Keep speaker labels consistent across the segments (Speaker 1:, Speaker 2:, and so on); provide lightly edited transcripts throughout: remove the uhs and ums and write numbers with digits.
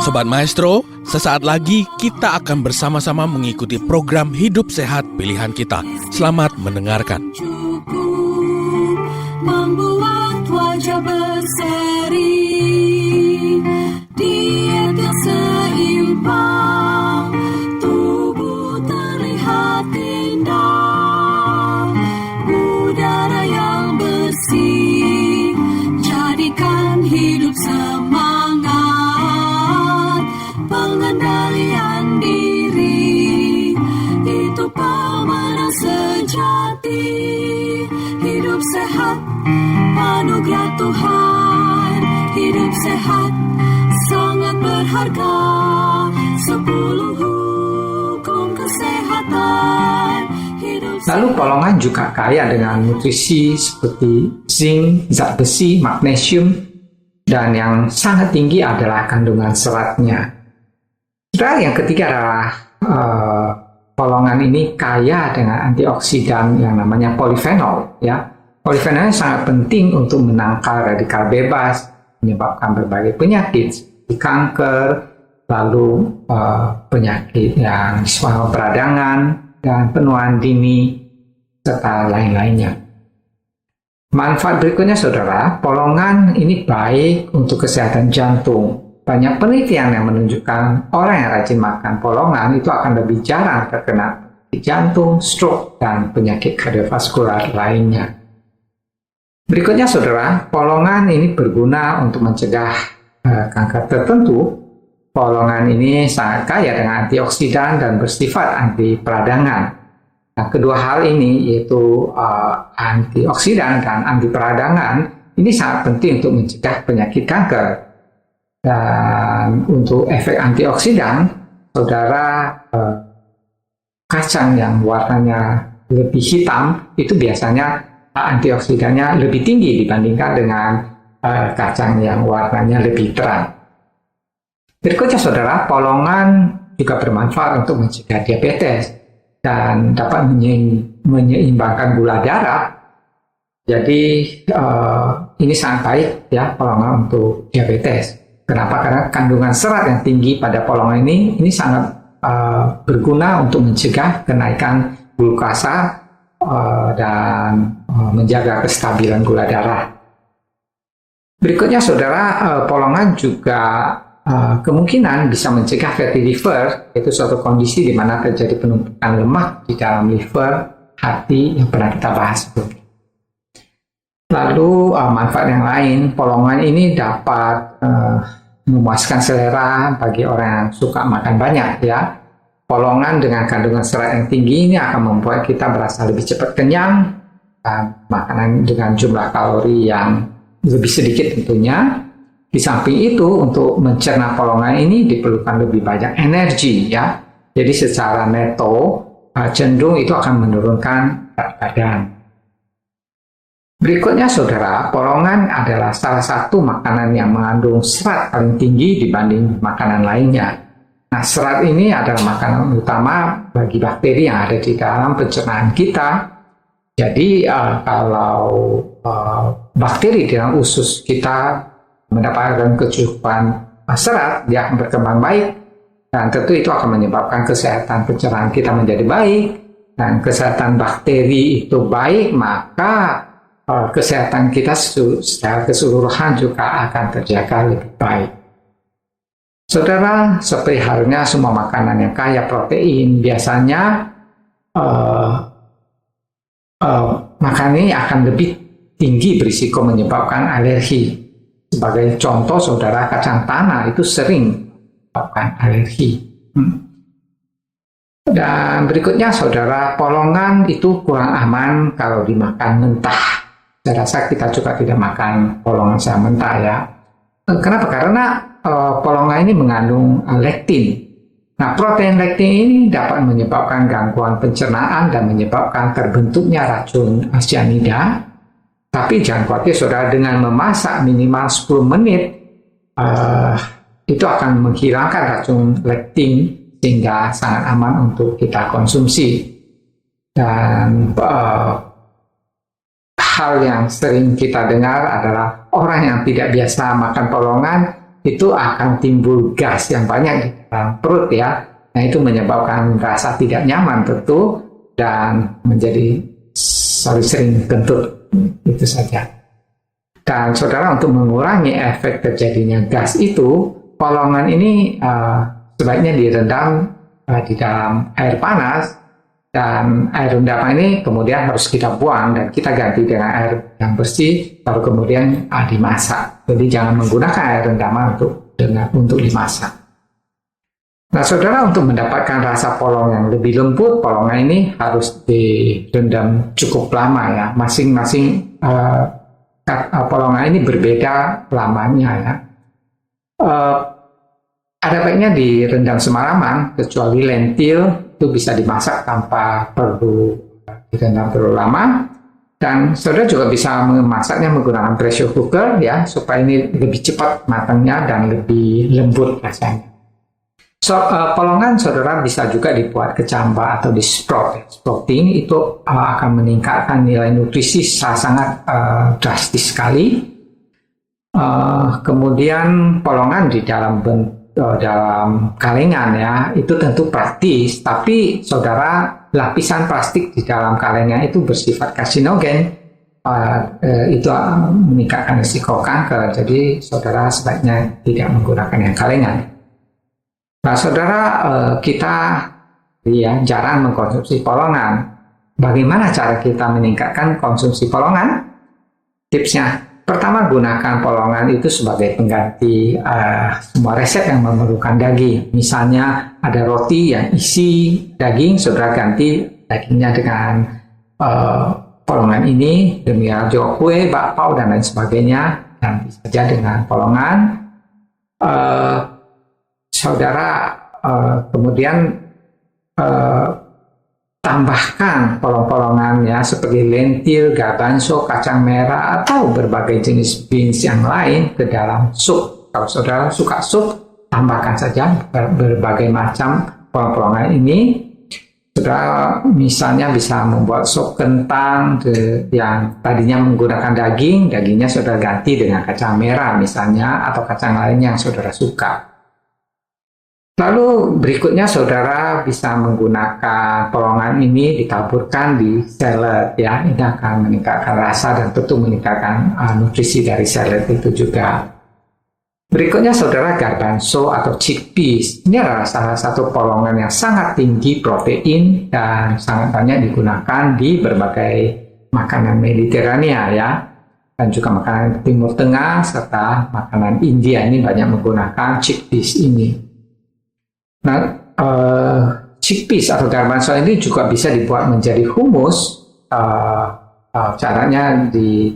Speaker 1: Sobat Maestro, sesaat lagi kita akan bersama-sama mengikuti program Hidup Sehat Pilihan Kita. Selamat mendengarkan.
Speaker 2: Membuat wajah berseri, diet yang seimbang, tubuh terlihat indah, udara yang bersih, jadikan hidup semangat, pengendalian diri, itu pemenang sejati. Hidup sehat, anugerah Tuhan. Hidup sehat, sangat berharga. 10 hukum kesehatan.
Speaker 3: Lalu polongan juga kaya dengan nutrisi seperti zinc, zat besi, magnesium, dan yang sangat tinggi adalah kandungan seratnya. Saudara, yang ketiga adalah polongan ini kaya dengan antioksidan yang namanya polifenol. Ya, polifenol sangat penting untuk menangkal radikal bebas, menyebabkan berbagai penyakit seperti kanker, lalu penyakit yang disebut peradangan dan penuaan dini, serta lain-lainnya. Manfaat berikutnya, saudara, polongan ini baik untuk kesehatan jantung. Banyak penelitian yang menunjukkan orang yang rajin makan polongan itu akan lebih jarang terkena penyakit jantung, stroke, dan penyakit kardiovaskular lainnya. Berikutnya, saudara, polongan ini berguna untuk mencegah kanker tertentu. Polongan ini sangat kaya dengan antioksidan dan bersifat anti peradangan. Nah, kedua hal ini, yaitu antioksidan dan anti peradangan, ini sangat penting untuk mencegah penyakit kanker. Dan untuk efek antioksidan, saudara, kacang yang warnanya lebih hitam itu biasanya antioksidannya lebih tinggi dibandingkan dengan kacang yang warnanya lebih terang. Berikutnya, saudara, polongan juga bermanfaat untuk mencegah diabetes dan dapat menyeimbangkan gula darah. Jadi ini sangat baik ya, polongan untuk diabetes. Kenapa? Karena kandungan serat yang tinggi pada polongan ini sangat berguna untuk mencegah kenaikan glukasa dan menjaga kestabilan gula darah. Berikutnya, saudara, polongan juga kemungkinan bisa mencegah fatty liver, yaitu suatu kondisi di mana terjadi penumpukan lemak di dalam liver, hati, yang pernah kita bahas sebelumnya. Lalu manfaat yang lain, polongan ini dapat memuaskan selera bagi orang yang suka makan banyak ya. Polongan dengan kandungan serat yang tinggi ini akan membuat kita merasa lebih cepat kenyang, dan makanan dengan jumlah kalori yang lebih sedikit tentunya. Di samping itu, untuk mencerna polongan ini diperlukan lebih banyak energi ya. Jadi secara neto cenderung itu akan menurunkan berat badan. Berikutnya, saudara, polongan adalah salah satu makanan yang mengandung serat paling tinggi dibanding makanan lainnya. Nah, serat ini adalah makanan utama bagi bakteri yang ada di dalam pencernaan kita. Jadi, kalau bakteri di dalam usus kita mendapatkan kecukupan serat, dia akan berkembang baik, dan tentu itu akan menyebabkan kesehatan pencernaan kita menjadi baik, dan kesehatan bakteri itu baik, maka kesehatan kita secara keseluruhan juga akan terjaga lebih baik. Saudara, seperti halnya semua makanan yang kaya protein, biasanya makanan ini akan lebih tinggi berisiko menyebabkan alergi. Sebagai contoh, saudara, kacang tanah itu sering menyebabkan alergi. Dan berikutnya, saudara, polongan itu kurang aman kalau dimakan mentah. Saya rasa kita juga tidak makan polongan secara mentah ya. Kenapa? Karena polongan ini mengandung lektin. Nah, protein lektin ini dapat menyebabkan gangguan pencernaan dan menyebabkan terbentuknya racun cyanida. Tapi jangan khawatir, saudara, dengan memasak minimal 10 menit itu akan menghilangkan racun lektin sehingga sangat aman untuk kita konsumsi. Dan hal yang sering kita dengar adalah orang yang tidak biasa makan polongan itu akan timbul gas yang banyak di dalam perut ya. Nah, itu menyebabkan rasa tidak nyaman tentu dan menjadi sering kentut, itu saja. Dan saudara, untuk mengurangi efek terjadinya gas itu, polongan ini sebaiknya direndam di dalam air panas, dan air rendaman ini kemudian harus kita buang dan kita ganti dengan air yang bersih, baru kemudian dimasak. Jadi jangan menggunakan air rendaman untuk dimasak. Nah, saudara, untuk mendapatkan rasa polong yang lebih lembut, polongan ini harus direndam cukup lama ya. Masing-masing polongan ini berbeda lamanya ya. Ada baiknya direndam semalaman, kecuali lentil itu bisa dimasak tanpa perlu direndam terlalu lama. Dan saudara juga bisa memasaknya menggunakan pressure cooker ya, supaya ini lebih cepat matangnya dan lebih lembut rasanya. Polongan saudara bisa juga dibuat kecambah atau di sprout. Sprouting itu akan meningkatkan nilai nutrisi sangat drastis sekali. Kemudian polongan di dalam kalengan ya, itu tentu praktis, tapi saudara, lapisan plastik di dalam kalengan itu bersifat karsinogen, itu meningkatkan risiko kanker. Jadi saudara sebaiknya tidak menggunakan yang kalengan. Nah, saudara, kita jarang mengkonsumsi polongan. Bagaimana cara kita meningkatkan konsumsi polongan? Tipsnya, pertama, gunakan polongan itu sebagai pengganti semua resep yang memerlukan daging. Misalnya ada roti yang isi daging, saudara ganti dagingnya dengan polongan ini. Demikian juga kue, bakpao, dan lain sebagainya, dan bisa saja dengan polongan. Saudara, kemudian tambahkan polong-polongan ya, seperti lentil, garbanzo, kacang merah, atau berbagai jenis beans yang lain ke dalam sup. Kalau saudara suka sup, tambahkan saja berbagai macam polong-polongan ini. Saudara misalnya bisa membuat sup kentang yang tadinya menggunakan dagingnya saudara ganti dengan kacang merah misalnya, atau kacang lain yang saudara suka. Lalu berikutnya saudara bisa menggunakan polongan ini ditaburkan di salad ya. Ini akan meningkatkan rasa dan tentu meningkatkan nutrisi dari salad itu juga. Berikutnya saudara, garbanzo atau chickpeas. Ini adalah salah satu polongan yang sangat tinggi protein dan sangat banyak digunakan di berbagai makanan Mediterania ya. Dan juga makanan Timur Tengah serta makanan India ini banyak menggunakan chickpeas ini. Nah, chickpeas atau garbanzo ini juga bisa dibuat menjadi hummus. Caranya di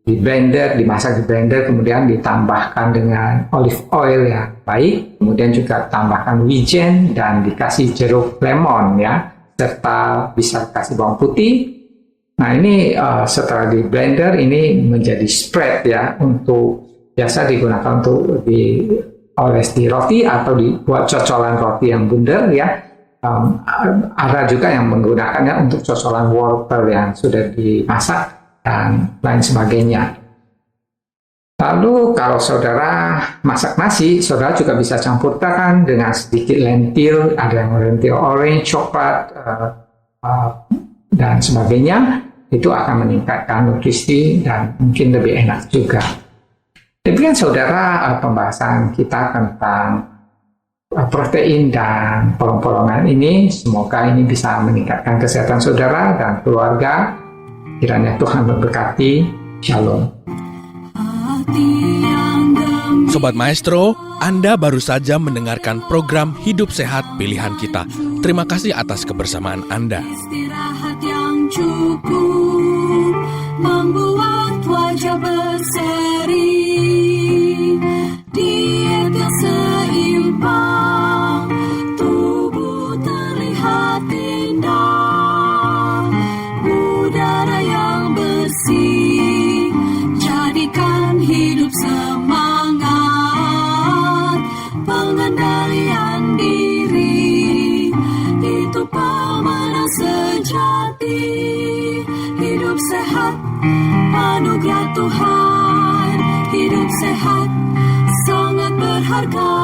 Speaker 3: blender, dimasak di blender, kemudian ditambahkan dengan olive oil ya, baik. Kemudian juga tambahkan wijen dan dikasih jeruk lemon ya, serta bisa kasih bawang putih. Nah, ini setelah di blender ini menjadi spread ya, untuk biasa digunakan untuk oles di roti atau dibuat cocolan roti yang bundar ya. Ada juga yang menggunakannya untuk cocolan wortel yang sudah dimasak dan lain sebagainya. Lalu kalau saudara masak nasi, saudara juga bisa campurkan dengan sedikit lentil, ada yang lentil orange, coklat, dan sebagainya. Itu akan meningkatkan nutrisi dan mungkin lebih enak juga. Demikian saudara, pembahasan kita tentang protein dan polong-polongan ini. Semoga ini bisa meningkatkan kesehatan saudara dan keluarga. Kiranya Tuhan memberkati. Shalom.
Speaker 1: Sobat Maestro, Anda baru saja mendengarkan program Hidup Sehat Pilihan Kita. Terima kasih atas kebersamaan Anda.
Speaker 2: Istirahat yang cukup membuat wajah berseri. Diet yang seimbang, tubuh terlihat indah. Udara yang bersih, jadikan hidup semangat. Pengendalian diri, itu pemenang sejati. Hidup sehat, anugerah Tuhan. Hidup sehat, sangat berharga. berharga.